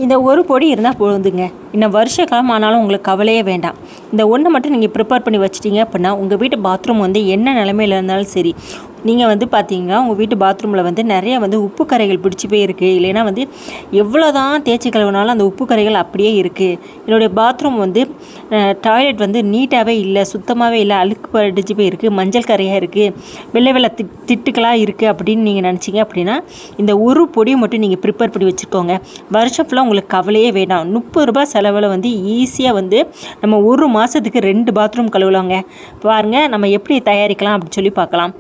இந்த ஒரு பொடி இருந்தால் போதுங்க. இன்னும் வருஷ காலம் ஆனாலும் உங்களுக்கு கவலையே வேண்டாம். இந்த ஒன்றை மட்டும் நீங்கள் ப்ரிப்பேர் பண்ணி வச்சிட்டிங்க அப்படின்னா உங்கள் வீட்டு பாத்ரூம் வந்து என்ன நிலமையில் இருந்தாலும் சரி, நீங்கள் வந்து பார்த்தீங்கன்னா உங்கள் வீட்டு பாத்ரூமில் வந்து நிறைய வந்து உப்பு கரைகள் பிடிச்சி போய் இருக்குது. இல்லைன்னா வந்து எவ்வளோ தான் தேய்ச்சி கழுவினாலும் அந்த உப்பு கரைகள் அப்படியே இருக்குது. என்னுடைய பாத்ரூம் வந்து டாய்லெட் வந்து நீட்டாகவே இல்லை, சுத்தமாகவே இல்லை, அழுக்கு படிச்சு போய் இருக்குது, மஞ்சள் கரையாக இருக்குது, வெள்ளை வெள்ளை திட்டுக்களாக இருக்குது அப்படின்னு நீங்கள் நினச்சிங்க அப்படின்னா இந்த ஒரு பொடியை மட்டும் நீங்கள் ப்ரிப்பேர் பண்ணி வச்சுக்கோங்க. வருஷம் ஃபுல்லாக உங்களுக்கு கவலையே வேண்டாம். 30 ரூபாய் செலவில் வந்து ஈஸியாக வந்து நம்ம ஒரு மாதத்துக்கு 2 பாத்ரூம் கழுவலாங்க. பாருங்கள் நம்ம எப்படி தயாரிக்கலாம் அப்படின்னு சொல்லி பார்க்கலாம்.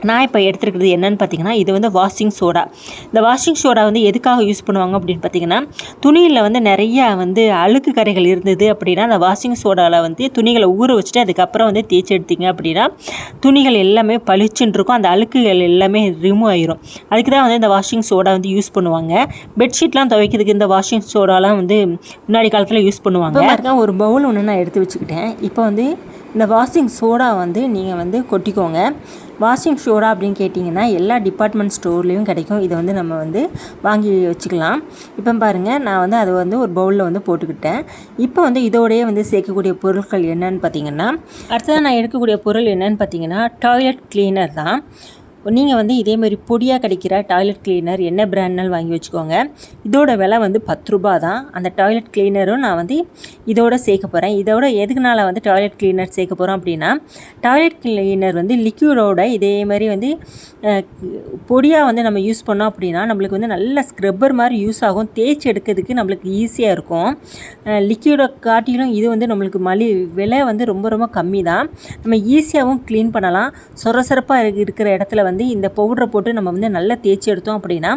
நான் இப்போ எடுத்துருக்கிறது என்னென்னு பார்த்தீங்கன்னா, இது வந்து வாஷிங் சோடா. இந்த வாஷிங் சோடா வந்து எதுக்காக யூஸ் பண்ணுவாங்க அப்படின்னு பார்த்தீங்கன்னா, துணியில் வந்து நிறையா வந்து அழுக்கு கரைகள் இருந்தது அப்படின்னா அந்த வாஷிங் சோடாவில் வந்து துணிகளை ஊற வச்சுட்டு அதுக்கப்புறம் வந்து தேய்ச்சி எடுத்திங்க அப்படின்னா துணிகள் எல்லாமே பளிச்சுன்னு இருக்கும், அந்த அழுக்குகள் எல்லாமே ரிமூவ் ஆயிரும். அதுக்கு தான் வந்து இந்த வாஷிங் சோடா வந்து யூஸ் பண்ணுவாங்க. பெட்ஷீட்லாம் துவைக்கிறதுக்கு இந்த வாஷிங் சோடாலாம் வந்து முன்னாடி காலத்தில் யூஸ் பண்ணுவாங்க. ஒரு பவுல் ஒன்று நான் எடுத்து வச்சுக்கிட்டேன். இப்போ வந்து இந்த வாஷிங் சோடா வந்து நீங்கள் வந்து கொட்டிக்கோங்க. வாஷிங் சோடா அப்படின்னு கேட்டிங்கன்னா எல்லா டிபார்ட்மெண்ட் ஸ்டோர்லேயும் கிடைக்கும். இதை வந்து நம்ம வந்து வாங்கி வச்சுக்கலாம். இப்போ பாருங்கள், நான் வந்து அதை வந்து ஒரு பவுலில் வந்து போட்டுக்கிட்டேன். இப்போ வந்து இதோடையே வந்து சேர்க்கக்கூடிய பொருட்கள் என்னன்னு பார்த்தீங்கன்னா, அடுத்ததான் நான் எடுக்கக்கூடிய பொருள் என்னன்னு பார்த்தீங்கன்னா டாய்லெட் கிளீனர் தான். நீங்கள் வந்து இதேமாதிரி பொடியாக கிடைக்கிற டாய்லெட் கிளீனர் என்ன பிராண்ட்னாலும் வாங்கி வச்சுக்கோங்க. இதோட விலை வந்து 10 ரூபா தான். அந்த டாய்லெட் கிளீனரும் நான் வந்து இதோட சேர்க்க போகிறேன். இதோட எதுக்குனால வந்து டாய்லெட் கிளீனர் சேர்க்க போகிறோம் அப்படின்னா, டாய்லெட் கிளீனர் வந்து லிக்யூடோட இதேமாதிரி வந்து பொடியாக வந்து நம்ம யூஸ் பண்ணோம் அப்படின்னா நம்மளுக்கு வந்து நல்ல ஸ்க்ரப்பர் மாதிரி யூஸ் ஆகும். தேய்ச்சி எடுக்கிறதுக்கு நம்மளுக்கு ஈஸியாக இருக்கும். லிக்யூடை காட்டிலும் இது வந்து நம்மளுக்கு விலை வந்து ரொம்ப ரொம்ப கம்மி தான். நம்ம ஈஸியாகவும் க்ளீன் பண்ணலாம். சொரசொரப்பாக இருக்கிற இடத்துல வந்து இந்த பவுடரை போட்டு நம்ம வந்து நல்லா தேய்ச்சி எடுத்தோம் அப்படின்னா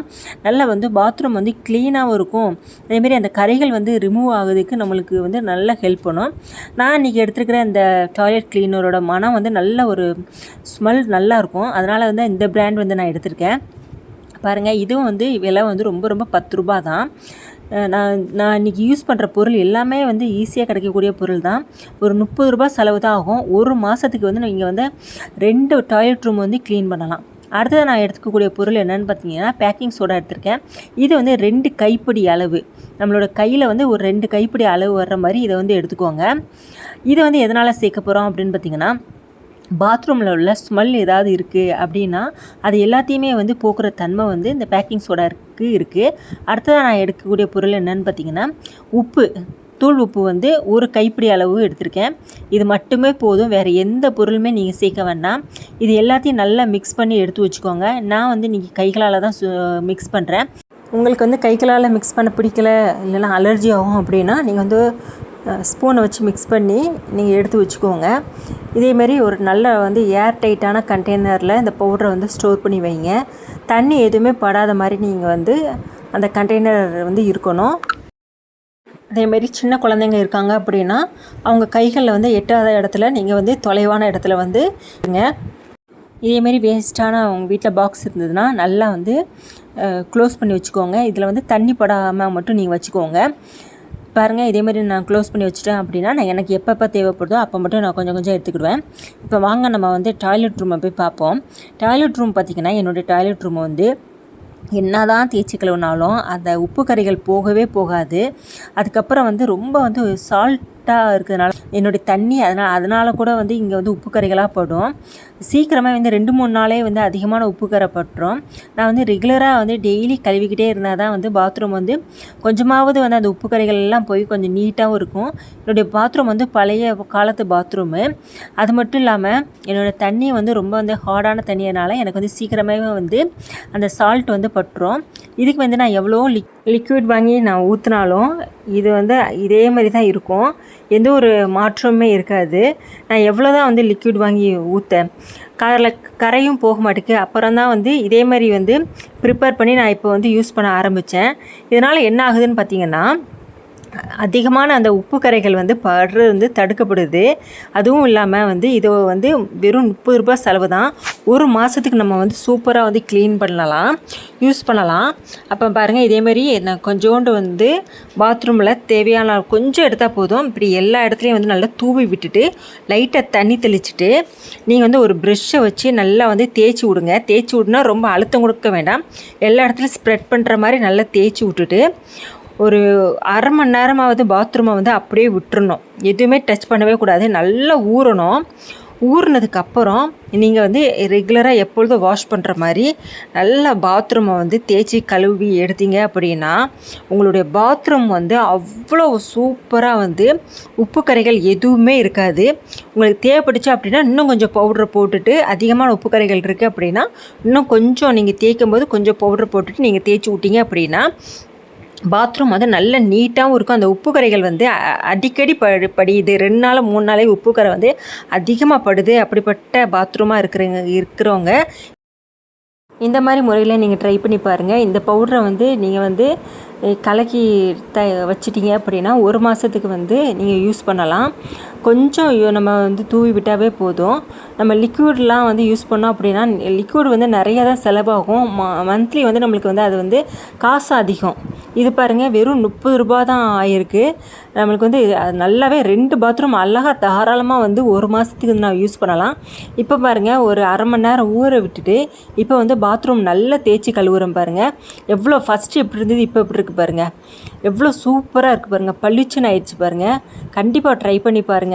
நல்லா வந்து பாத்ரூம் வந்து க்ளீனாகவும் இருக்கும். அதேமாரி அந்த கரைகள் வந்து ரிமூவ் ஆகுறதுக்கு நம்மளுக்கு வந்து நல்லா ஹெல்ப் பண்ணும். நான் இன்றைக்கி எடுத்துருக்கிற இந்த டாய்லெட் கிளீனரோட மனம் வந்து நல்ல ஒரு ஸ்மெல் நல்லாயிருக்கும். அதனால் வந்து இந்த பிராண்ட் வந்து நான் எடுத்திருக்கேன். பாருங்கள், இதுவும் வந்து விலை வந்து ரொம்ப ரொம்ப 10 ரூபா தான். நான் இன்றைக்கி யூஸ் பண்ணுற பொருள் எல்லாமே வந்து ஈஸியாக கிடைக்கக்கூடிய பொருள் தான். ஒரு 30 ரூபா செலவு தான் ஆகும். ஒரு மாதத்துக்கு வந்து நீங்கள் வந்து 2 டாய்லெட் ரூம் வந்து க்ளீன் பண்ணலாம். அடுத்தது நான் எடுத்துக்கக்கூடிய பொருள் என்னென்னு பார்த்தீங்கன்னா பேக்கிங் சோடா எடுத்திருக்கேன். இது வந்து 2 கைப்பிடி அளவு, நம்மளோட கையில் வந்து ஒரு 2 கைப்பிடி அளவு வர்ற மாதிரி இதை வந்து எடுத்துக்கோங்க. இதை வந்து எதனால் சேர்க்க போகிறோம் அப்படின்னு பார்த்தீங்கன்னா, பாத்ரூமில் உள்ள ஸ்மெல் ஏதாவது இருக்குது அப்படின்னா அது எல்லாத்தையுமே வந்து போக்குற தன்மை வந்து இந்த பேக்கிங் சோடாவுக்கு இருக்குது. அடுத்ததாக நான் எடுக்கக்கூடிய பொருள் என்னென்னு பார்த்தீங்கன்னா தூள் உப்பு வந்து ஒரு கைப்பிடி அளவு எடுத்திருக்கேன். இது மட்டுமே போதும், வேறு எந்த பொருளுமே நீங்கள் சேர்க்க வேண்டாம். இது எல்லாத்தையும் நல்லா மிக்ஸ் பண்ணி எடுத்து வச்சுக்கோங்க. நான் வந்து இன்றைக்கி கைகளால் தான் மிக்ஸ் பண்ணுறேன். உங்களுக்கு வந்து கைகளால் மிக்ஸ் பண்ண பிடிக்கல, இல்லைன்னா அலர்ஜி ஆகும் அப்படின்னா நீங்கள் வந்து ஸ்பூனை வச்சு மிக்ஸ் பண்ணி நீங்கள் எடுத்து வச்சுக்கோங்க. இதேமாரி ஒரு நல்ல வந்து ஏர் டைட்டான கண்டெய்னரில் இந்த பவுடரை வந்து ஸ்டோர் பண்ணி வைங்க. தண்ணி எதுவுமே படாத மாதிரி நீங்கள் வந்து அந்த கண்டெய்னர் வந்து இருக்கணும். அதேமாரி சின்ன குழந்தைங்க இருக்காங்க அப்படின்னா அவங்க கைகளில் வந்து எட்டாத இடத்துல நீங்கள் வந்து தொலைவான இடத்துல வந்து இதேமாரி வேஸ்ட்டான உங்கள் வீட்டில் பாக்ஸ் இருந்ததுன்னா நல்லா வந்து க்ளோஸ் பண்ணி வச்சுக்கோங்க. இதில் வந்து தண்ணி படாமல் மட்டும் நீங்கள் வச்சுக்கோங்க. பாருங்கள், இதேமாதிரி நான் க்ளோஸ் பண்ணி வச்சுட்டேன் அப்படின்னா நான் எனக்கு எப்போ தேவைப்படுதோ அப்போ மட்டும் நான் கொஞ்சம் கொஞ்சம் எடுத்துக்கிடுவேன். இப்போ வாங்க நம்ம வந்து டாய்லெட் ரூமை போய் பார்ப்போம். டாய்லெட் ரூம் பார்த்திங்கன்னா என்னுடைய டாய்லெட் ரூமை வந்து என்ன தான் தேய்ச்சி கழுவினாலும் அந்த உப்பு கரைகள் போகவே போகாது. அதுக்கப்புறம் வந்து ரொம்ப வந்து சால்ட்டாக இருக்கிறதுனால என்னுடைய தண்ணி அதனால் கூட வந்து இங்கே வந்து உப்பு கரைகளாக படும். சீக்கிரமாக வந்து 2-3 நாளே வந்து அதிகமான உப்பு கரை பட்டுரும். நான் வந்து ரெகுலராக வந்து டெய்லி கழுவிக்கிட்டே இருந்தால் தான் வந்து பாத்ரூம் வந்து கொஞ்சமாவது வந்து அந்த உப்பு கரைகள் எல்லாம் போய் கொஞ்சம் நீட்டாகவும் இருக்கும். என்னுடைய பாத்ரூம் வந்து பழைய காலத்து பாத்ரூமு. அது மட்டும் இல்லாமல் என்னோடய தண்ணி வந்து ரொம்ப வந்து ஹார்டான தண்ணியனால எனக்கு வந்து சீக்கிரமாகவே வந்து அந்த சால்ட் வந்து பட்டுரும். இதுக்கு வந்து நான் எவ்வளோ லிக்விட் வாங்கி நான் ஊற்றினாலும் இது வந்து இதே மாதிரி தான் இருக்கும். எந்த ஒரு மாற்றமுமே இருக்காது. நான் எவ்வளோ தான் வந்து லிக்விட் வாங்கி ஊற்றேன், கரையும் போக மாட்டேங்குது. அப்புறம் தான் வந்து இதே மாதிரி வந்து ப்ரிப்பேர் பண்ணி நான் இப்போ வந்து யூஸ் பண்ண ஆரம்பித்தேன். இதனால் என்ன ஆகுதுன்னு பார்த்திங்கன்னா, அதிகமான அந்த உப்பு கரைகள் வந்து படுறது வந்து தடுக்கப்படுது. அதுவும் இல்லாமல் வந்து இது வந்து வெறும் 30 ரூபாய் செலவு தான். ஒரு மாதத்துக்கு நம்ம வந்து சூப்பராக வந்து க்ளீன் பண்ணலாம், யூஸ் பண்ணலாம். அப்போ பாருங்கள், இதேமாரி நான் கொஞ்சோண்டு வந்து பாத்ரூமில் தேவையான கொஞ்சம் எடுத்தால் போதும். இப்படி எல்லா இடத்துலையும் வந்து நல்லா தூவி விட்டுட்டு லைட்டாக தண்ணி தெளிச்சுட்டு நீங்கள் வந்து ஒரு ப்ரெஷ்ஷை வச்சு நல்லா வந்து தேய்ச்சி விடுங்க. தேய்ச்சி விட்னா ரொம்ப அழுத்தம் கொடுக்க வேண்டாம். எல்லா இடத்துலையும் ஸ்ப்ரெட் பண்ணுற மாதிரி நல்லா தேய்ச்சி விட்டுட்டு ஒரு அரை மணி நேரமாவது பாத்ரூமை வந்து அப்படியே விட்டுறணும், எதுவுமே டச் பண்ணவே கூடாது. நல்லா ஊறணும். ஊறினதுக்கப்புறம் நீங்கள் வந்து ரெகுலராக எப்பொழுதும் வாஷ் பண்ணுற மாதிரி நல்லா பாத்ரூமை வந்து தேய்ச்சி கழுவி எடுத்தீங்க அப்படின்னா உங்களுடைய பாத்ரூம் வந்து அவ்வளோ சூப்பராக வந்து உப்பு கரைகள் எதுவுமே இருக்காது. உங்களுக்கு தேவைப்பட்டுச்சு அப்படின்னா இன்னும் கொஞ்சம் பவுடரை போட்டுட்டு, அதிகமான உப்பு கரைகள் இருக்குது அப்படின்னா இன்னும் கொஞ்சம் நீங்கள் தேய்க்கும் போது கொஞ்சம் பவுடர் போட்டுட்டு நீங்கள் தேய்ச்சி விட்டீங்க அப்படின்னா பாத்ரூம் வந்து நல்ல நீட்டாகவும் இருக்கும். அந்த உப்பு கரைகள் வந்து அடிக்கடி படியுது, 2 நாள் 3 நாளே உப்பு கரை வந்து அதிகமாக படுது, அப்படிப்பட்ட பாத்ரூமாக இருக்கிறவங்க இந்த மாதிரி முறையில் நீங்கள் ட்ரை பண்ணி பாருங்கள். இந்த பவுடரை வந்து நீங்கள் வந்து கலக்கி வச்சிட்டிங்க அப்படின்னா 1 மாதத்துக்கு வந்து நீங்கள் யூஸ் பண்ணலாம். கொஞ்சம் நம்ம வந்து தூவி விட்டாவே போதும். நம்ம லிக்யூட்லாம் வந்து யூஸ் பண்ணோம் அப்படின்னா லிக்யூட் வந்து நிறையா தான் செலவாகும். மந்த்லி வந்து நம்மளுக்கு வந்து அது வந்து காசு அதிகம். இது பாருங்கள், வெறும் 30 ரூபா தான் ஆகிருக்கு. நம்மளுக்கு வந்து நல்லாவே 2 பாத்ரூம் அழகாக தாராளமாக வந்து 1 மாதத்துக்கு நான் யூஸ் பண்ணலாம். இப்போ பாருங்கள், ஒரு அரை மணி நேரம் ஊற விட்டுட்டு இப்போ வந்து பாத்ரூம் நல்லா தேய்ச்சி கழுவுறோம் பாருங்கள். எவ்வளோ ஃபஸ்ட்டு எப்படி இருந்தது இப்போ எப்படி இருக்குது பாருங்கள், எவ்வளோ சூப்பராக இருக்குது பாருங்கள், பளிச்சுன்னு ஆயிடுச்சு பாருங்கள். கண்டிப்பாக ட்ரை பண்ணி பாருங்கள்.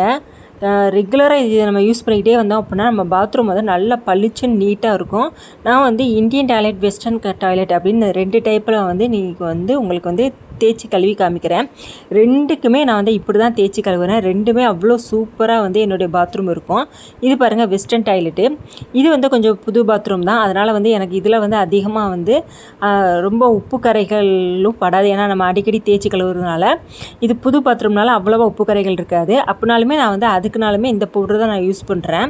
ரெகுலராக இது நம்ம யூஸ் பண்ணிக்கிட்டே வந்தோம் அப்படின்னா நம்ம பாத்ரூம் வந்து நல்லா பளிச்சுன்னு நீட்டாக இருக்கும். நான் வந்து இந்தியன் டாய்லெட், வெஸ்டர்ன் டாய்லெட் அப்படின்னு 2 டைப்பில் வந்து நீங்கள் வந்து உங்களுக்கு வந்து தேய்ச்சி கழுவி காமிக்கிறேன். 2க்குமே நான் வந்து இப்படி தான் தேய்ச்சி கழுவுறேன். 2மே அவ்வளோ சூப்பராக வந்து என்னுடைய பாத்ரூம் இருக்கும். இது பாருங்கள் வெஸ்டர்ன் டாய்லெட்டு. இது வந்து கொஞ்சம் புது பாத்ரூம் தான், அதனால் வந்து எனக்கு இதில் வந்து அதிகமாக வந்து ரொம்ப உப்பு கரைகளும் படாது. ஏன்னா நம்ம அடிக்கடி தேய்ச்சி கழுவுறதுனால. இது புது பாத்ரூம்னால அவ்வளோவா உப்பு கரைகள் இருக்காது. அப்படினாலுமே நான் வந்து அதுக்குனாலுமே இந்த பவுடர் தான் நான் யூஸ் பண்ணுறேன்.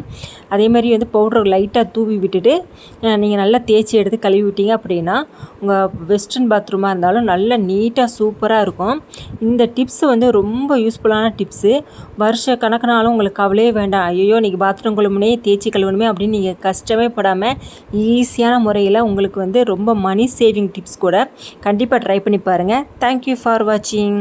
அதேமாதிரி வந்து பவுடர் லைட்டாக தூவி விட்டுட்டு நீங்கள் நல்லா தேய்ச்சி எடுத்து கழுவி விட்டீங்க அப்படின்னா உங்கள் வெஸ்டர்ன் பாத்ரூமாக இருந்தாலும் நல்லா நீட்டாக சூப்பராக இருக்கும். இந்த டிப்ஸ் வந்து ரொம்ப யூஸ்ஃபுல்லான டிப்ஸு. வருஷ கணக்குனாலும் உங்களுக்கு கவலையே வேண்டாம், ஐயோ இன்றைக்கி பாத்ரூம் கழுவுனே தேய்ச்சி கழுவணுமே அப்படின்னு நீங்கள் கஷ்டமே படாமல் ஈஸியான முறையில் உங்களுக்கு வந்து ரொம்ப மணி சேவிங் டிப்ஸ் கூட. கண்டிப்பாக ட்ரை பண்ணி பாருங்கள். தேங்க்யூ ஃபார் வாட்சிங்.